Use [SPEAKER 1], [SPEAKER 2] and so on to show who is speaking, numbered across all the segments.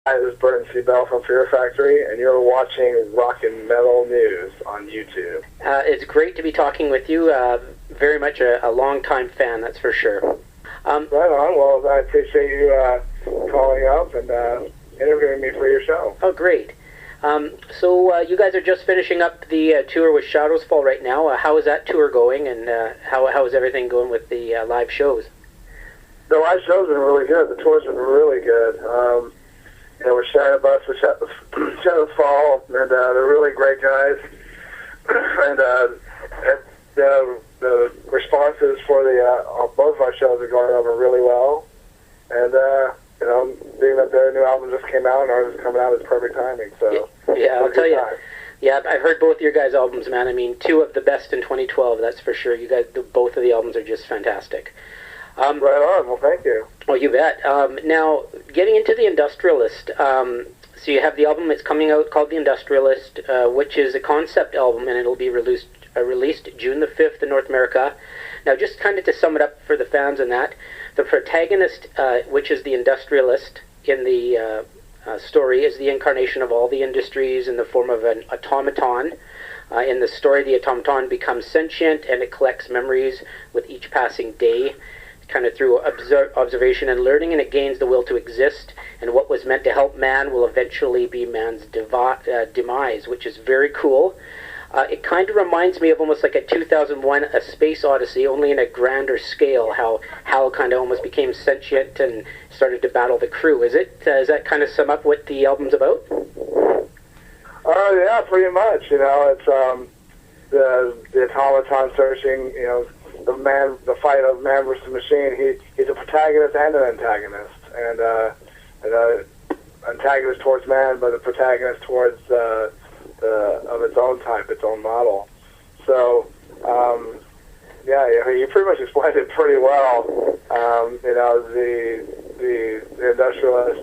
[SPEAKER 1] Hi, this is Burton Bell from Fear Factory, and you're watching Rock and Metal News on YouTube.
[SPEAKER 2] It's great to be talking with you. Very much a long-time fan, that's for sure.
[SPEAKER 1] Right on. Well, I appreciate you calling up and interviewing me for your show.
[SPEAKER 2] Oh, great. So you guys are just finishing up the tour with Shadows Fall right now. How is that tour going, and how is everything going with the live shows?
[SPEAKER 1] The live shows have been really good. The tour's been really good. We're sharing a bus with Shadows Fall, and they're really great guys. And the responses for both of our shows are going over really well. And being that their new album just came out and ours is coming out, it's perfect timing. So
[SPEAKER 2] yeah, I'll tell you. Yeah, I've heard both your guys' albums, man. I mean, two of the best in 2012, that's for sure. You guys, both of the albums are just fantastic.
[SPEAKER 1] Right on. Well, thank you.
[SPEAKER 2] Well, you bet. Now, getting into the Industrialist, so you have the album that's coming out called The Industrialist, which is a concept album, and it'll be released June the 5th in North America. Now, just kind of to sum it up for the fans and that, the protagonist, which is the Industrialist in the story, is the incarnation of all the industries in the form of an automaton. In the story, the automaton becomes sentient, and it collects memories with each passing day, kind of through observation and learning, and it gains the will to exist, and what was meant to help man will eventually be man's demise, which is very cool. It kind of reminds me of almost like a 2001 A Space Odyssey, only in a grander scale, how Hal kind of almost became sentient and started to battle the crew. Does that kind of sum up what the album's about?
[SPEAKER 1] Yeah, pretty much. It's the automaton searching, the fight of man versus machine. He's a protagonist and an antagonist, and an antagonist towards man, but a protagonist towards of its own type, its own model. So, you pretty much explained it pretty well. The Industrialist,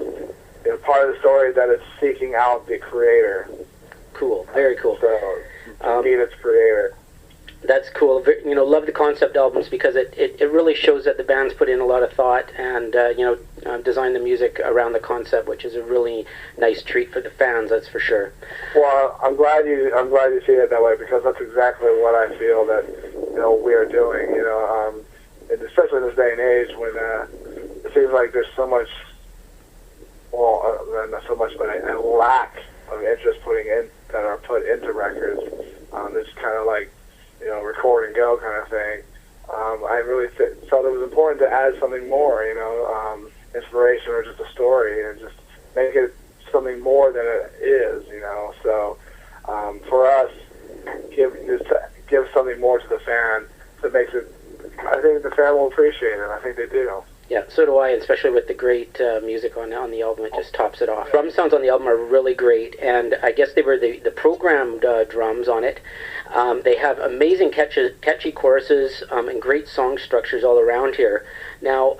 [SPEAKER 1] part of the story is that it's seeking out the creator.
[SPEAKER 2] Cool, very cool.
[SPEAKER 1] So, to meet its creator.
[SPEAKER 2] That's cool. Love the concept albums because it really shows that the band's put in a lot of thought and designed the music around the concept, which is a really nice treat for the fans. That's for sure.
[SPEAKER 1] Well, I'm glad you see it that way, because that's exactly what I feel that we are doing. And especially in this day and age when it seems like there's so much, not so much, but a lack of interest that are put into records. It's kind of like record and go kind of thing. I really felt it was important to add something more, inspiration or just a story, and just make it something more than it is, So for us, give something more to the fan that makes it. I think the fan will appreciate it. I think they do.
[SPEAKER 2] Yeah, so do I, especially with the great music on the album. It just tops it off. Drum sounds on the album are really great, and I guess they were the programmed drums on it. They have amazing catchy choruses and great song structures all around here. Now,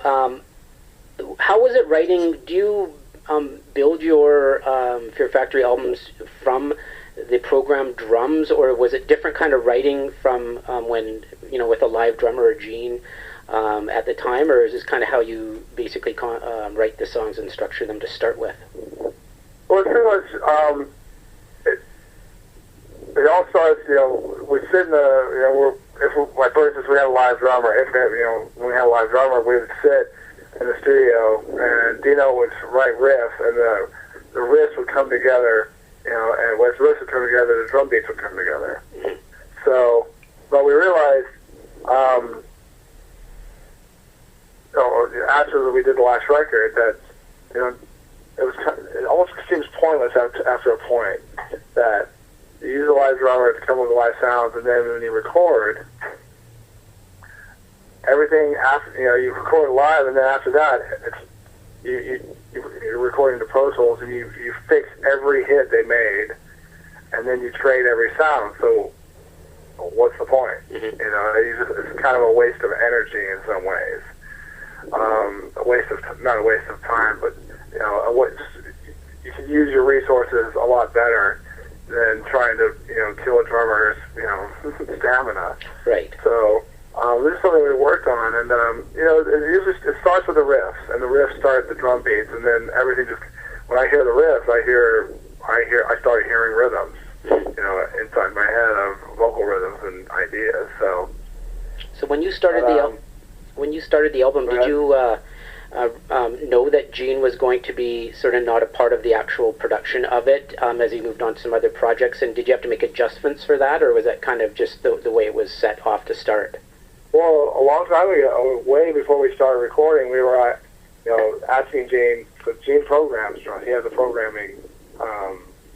[SPEAKER 2] how was it writing? Do you build your Fear Factory albums from the programmed drums, or was it different kind of writing from when, with a live drummer or Gene at the time, or is this kind of how you basically write the songs and structure them to start with?
[SPEAKER 1] Well, it's pretty much, it all starts, we sit in like for instance, we had a live drummer. When we had a live drummer, we would sit in the studio, and Dino would write riffs, and the riffs would come together, and when the riffs would come together, the drum beats would come together. So, but we realized, after we did the last record, that it almost seems pointless after a point that you use a live drummer to come up with live sounds, and then when you record everything after, you record live, and then after that, you're recording the Pro Tools, and you fix every hit they made, and then you trade every sound. So what's the point?
[SPEAKER 2] Mm-hmm.
[SPEAKER 1] It's kind of a waste of energy in some ways. Not a waste of time, but you can use your resources a lot better than trying to kill a drummer's stamina.
[SPEAKER 2] Right.
[SPEAKER 1] So this is something we worked on, and it starts with the riffs, and the riffs start the drum beats, and then everything just when I hear the riff, I started hearing rhythms, inside my head of vocal rhythms and ideas. So
[SPEAKER 2] when you started the album, did you know that Gene was going to be sort of not a part of the actual production of it as he moved on to some other projects? And did you have to make adjustments for that, or was that kind of just the way it was set off to start?
[SPEAKER 1] Well, a long time ago, way before we started recording, we were, asking Gene, because Gene programs, he has a programming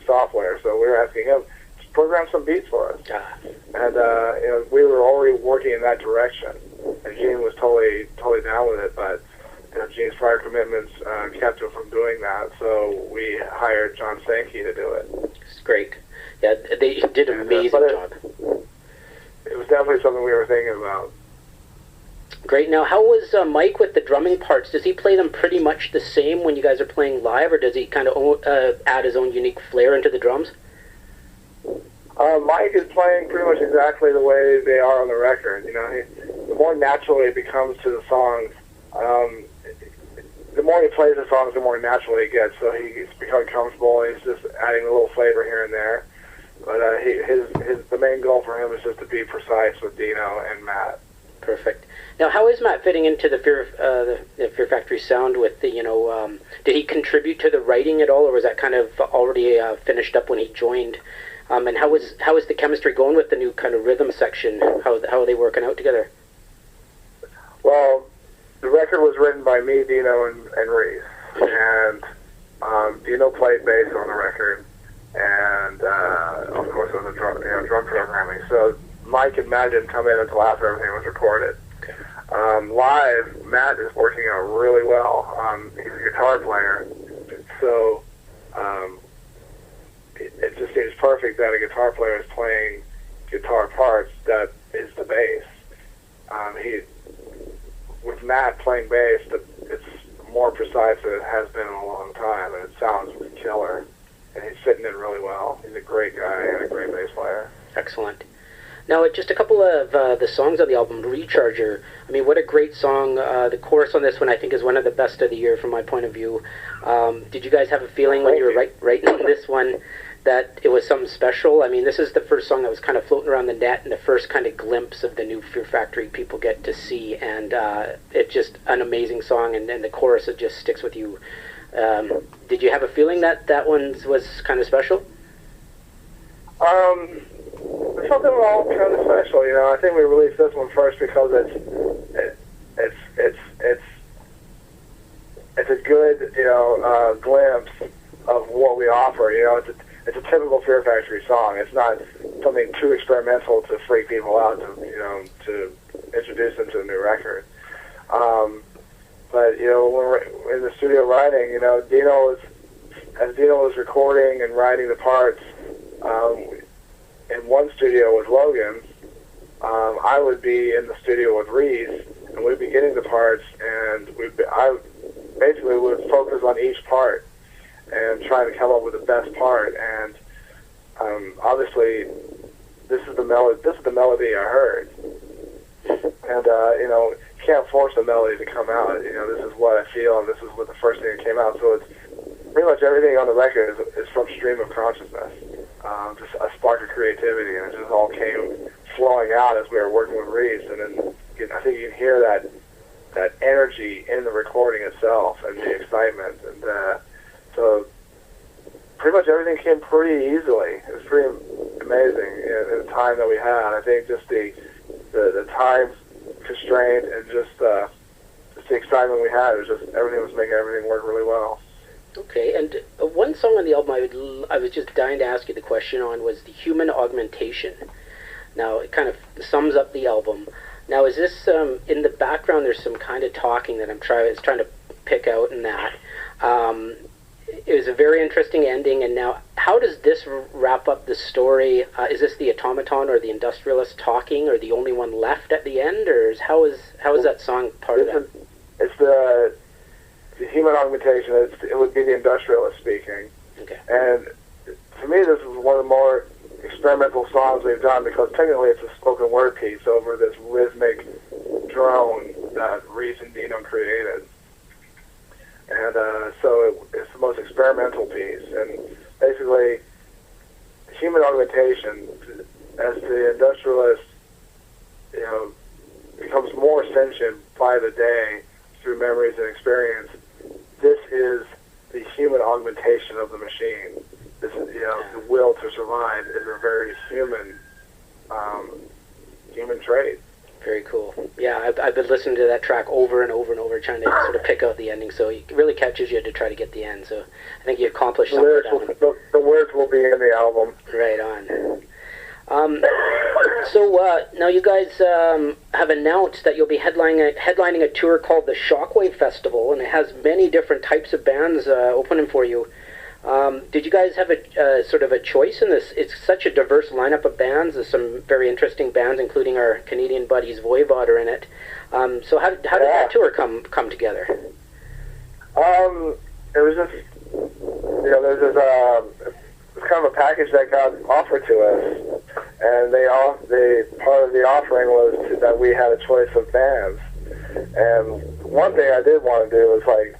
[SPEAKER 1] software, so we were asking him to program some beats for us. And, we were already working in that direction, and Gene was totally down with it, but Gene's prior commitments kept him from doing that, so we hired John Sankey to do it.
[SPEAKER 2] It's great. Yeah, they did an amazing job.
[SPEAKER 1] It was definitely something we were thinking about.
[SPEAKER 2] Great. Now, how was Mike with the drumming parts? Does he play them pretty much the same when you guys are playing live, or does he kind of add his own unique flair into the drums?
[SPEAKER 1] Mike is playing pretty much exactly the way they are on the record. The more naturally it becomes to the songs, the more he plays the songs, the more naturally it gets. So he's become comfortable. He's just adding a little flavor here and there. But the main goal for him is just to be precise with Dino and Matt.
[SPEAKER 2] Perfect. Now, how is Matt fitting into the Fear Factory sound? With the did he contribute to the writing at all, or was that kind of already finished up when he joined? And how is the chemistry going with the new kind of rhythm section? How are they working out together?
[SPEAKER 1] Well, the record was written by me, Dino, and Reese, and Dino played bass on the record, and of course on the drum programming. So Mike and Matt didn't come in until after everything was recorded.
[SPEAKER 2] Okay.
[SPEAKER 1] Live, Matt is working out really well. He's a guitar player, so it just seems perfect that a guitar player is playing guitar parts that is the bass. With Matt playing bass, it's more precise than it has been in a long time, and it sounds killer. And he's fitting in really well. He's a great guy and a great bass player.
[SPEAKER 2] Excellent. Now, just a couple of the songs on the album, Recharger. I mean, what a great song. The chorus on this one, I think, is one of the best of the year from my point of view. Did you guys have a feeling when you were writing this one that it was something special? I mean, this is the first song that was kind of floating around the net and the first kind of glimpse of the new Fear Factory people get to see. And it's just an amazing song, and the chorus, it just sticks with you. Did you have a feeling that one was kind of special?
[SPEAKER 1] There's something all kind of special, I think we released this one first because it's a good, glimpse of what we offer. It's a typical Fear Factory song. It's not something too experimental to freak people out, to introduce them to the new record. But when we're in the studio writing, as Dino was recording and writing the parts, in one studio with Logan, I would be in the studio with Reese, and we'd be getting the parts, and I basically would focus on each part and trying to come up with the best part. And obviously, this is the melody I heard, and you can't force a melody to come out. This is what I feel, and this is what the first thing that came out. So it's pretty much everything on the record is from stream of consciousness. Just a spark of creativity, and it just all came flowing out as we were working with Reese. And then I think you can hear that energy in the recording itself and the excitement. And so pretty much everything came pretty easily. It was pretty amazing in the time that we had. I think just the time constraint and just the excitement we had, it was just everything was making everything work really well.
[SPEAKER 2] Okay, and one song on the album I was just dying to ask you the question on was the Human Augmentation. Now, it kind of sums up the album. Now, is this, in the background, there's some kind of talking that I'm trying to pick out in that. It was a very interesting ending, and now, how does this wrap up the story? Is this the automaton or the industrialist talking, or the only one left at the end, or how is that song part of that?
[SPEAKER 1] It's the Human Augmentation. It would be the industrialist speaking.
[SPEAKER 2] Okay.
[SPEAKER 1] And to me, this is one of the more experimental songs we've done because technically it's a spoken word piece over this rhythmic drone that Reese and Dino created. And so it's the most experimental piece. And basically, human augmentation, as the industrialist, becomes more sentient by the day through memories and experience, this is the human augmentation of the machine. This is, the will to survive is a very human trait.
[SPEAKER 2] Very cool. Yeah, I've been listening to that track over and over and over, trying to sort of pick out the ending, so it really catches you to try to get the end. So I think you accomplished something with that one.
[SPEAKER 1] The words will be in the album.
[SPEAKER 2] Right on. So now you guys have announced that you'll be headlining a tour called the Shockwave Festival, and it has many different types of bands opening for you. Did you guys have a sort of a choice in this? It's such a diverse lineup of bands. There's some very interesting bands, including our Canadian buddies Voivod are in it. So how did that tour come together?
[SPEAKER 1] It was just, there's this it was kind of a package that got offered to us, and part of the offering was that we had a choice of bands. And one thing I did want to do was, like,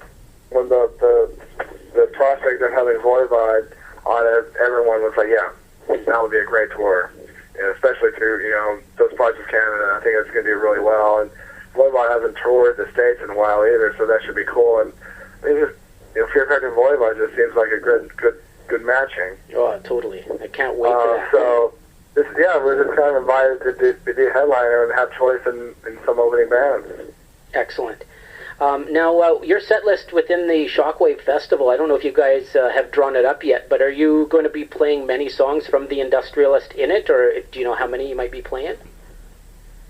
[SPEAKER 1] when the prospect of having Voivod on it, everyone was like, yeah, that would be a great tour, and especially through those parts of Canada. I think it's going to do really well. And Voivod hasn't toured the States in a while either, so that should be cool. And I mean, Fear Factor and Voivod just seems like a good matching.
[SPEAKER 2] Oh, totally! I can't wait for that.
[SPEAKER 1] So we're just kind of invited to be a headliner and have choice in some opening bands.
[SPEAKER 2] Excellent. Now, your set list within the Shockwave Festival, I don't know if you guys have drawn it up yet, but are you going to be playing many songs from the Industrialist in it, or do you know how many you might be playing?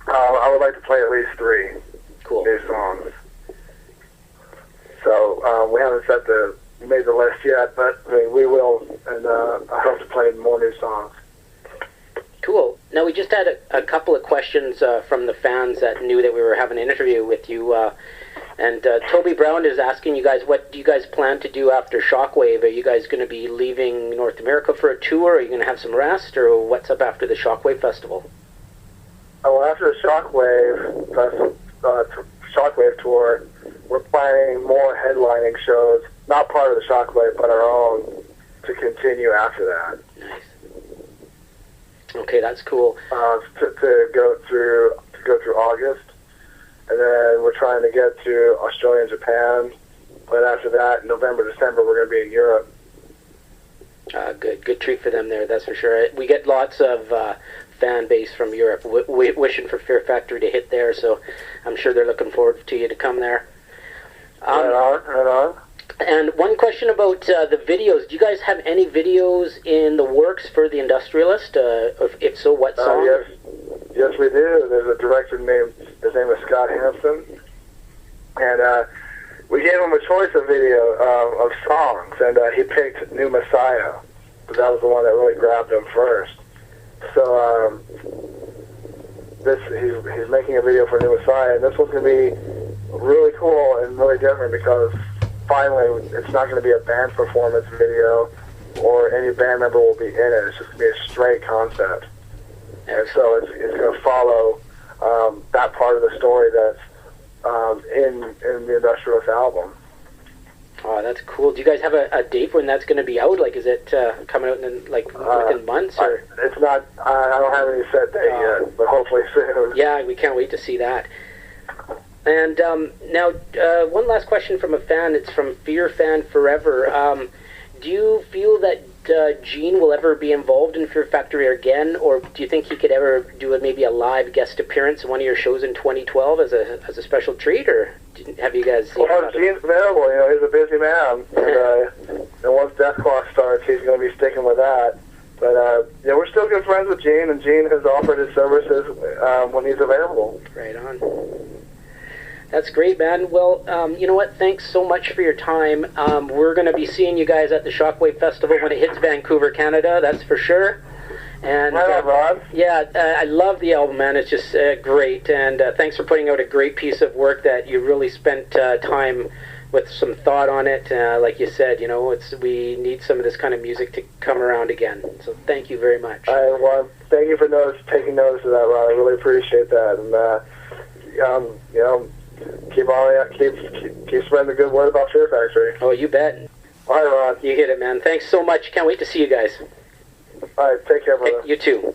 [SPEAKER 1] I would like to play at least 3 new songs. So we haven't made the list yet, but we will, and I hope to play more new songs.
[SPEAKER 2] Cool. Now, we just had a couple of questions from the fans that knew that we were having an interview with you. And Toby Brown is asking you guys, what do you guys plan to do after Shockwave? Are you guys going to be leaving North America for a tour? Are you going to have some rest? Or what's up after the Shockwave Festival?
[SPEAKER 1] Well, after the Shockwave tour, we're planning more headlining shows, not part of the Shockwave, but our own, to continue after that.
[SPEAKER 2] Nice. Okay, that's cool.
[SPEAKER 1] To go through August, and then we're trying to get to Australia and Japan. But after that, November, December, we're going to be in Europe.
[SPEAKER 2] Good treat for them there, that's for sure. We get lots of fan base from Europe wishing for Fear Factory to hit there, so I'm sure they're looking forward to you to come there.
[SPEAKER 1] Right on.
[SPEAKER 2] And one question about the videos. Do you guys have any videos in the works for the Industrialist? If so, what song?
[SPEAKER 1] Yes, we do. There's a director his name is Scott Hansen, and we gave him a choice of video of songs, and he picked New Messiah, but that was the one that really grabbed him first. So he's making a video for New Messiah, and this one's going to be really cool and really different because finally it's not going to be a band performance video or any band member will be in it. It's just going to be a straight concept. And so it's going to follow that part of the story that's in the Industrialist album.
[SPEAKER 2] Oh, that's cool. Do you guys have a date when that's going to be out? Like, is it coming out within months? Or?
[SPEAKER 1] It's not. I don't have any set date yet, but hopefully soon.
[SPEAKER 2] Yeah, we can't wait to see that. And now, one last question from a fan. It's from Fear Fan Forever. Do you feel that Gene will ever be involved in Fear Factory again, or do you think he could ever do maybe a live guest appearance in one of your shows in 2012 as a special treat, or have you guys seen
[SPEAKER 1] Well, Gene's available. He's a busy man, and once Death Clock starts, he's going to be sticking with that. But we're still good friends with Gene, and Gene has offered his services when he's available.
[SPEAKER 2] Right on. That's great, man. Well, you know what? Thanks so much for your time. We're going to be seeing you guys at the Shockwave Festival when it hits Vancouver, Canada, that's for sure. And
[SPEAKER 1] Rod.
[SPEAKER 2] Yeah, I love the album, man. It's just great. And thanks for putting out a great piece of work that you really spent time with some thought on it. Like you said, we need some of this kind of music to come around again. So thank you very much.
[SPEAKER 1] Thank you for taking notice of that, Rod. I really appreciate that. And, keep spreading the good word about Fear Factory.
[SPEAKER 2] Oh, you bet.
[SPEAKER 1] All right, Ron.
[SPEAKER 2] You hit it, man. Thanks so much. Can't wait to see you guys.
[SPEAKER 1] All right, take care, brother.
[SPEAKER 2] Hey, you too.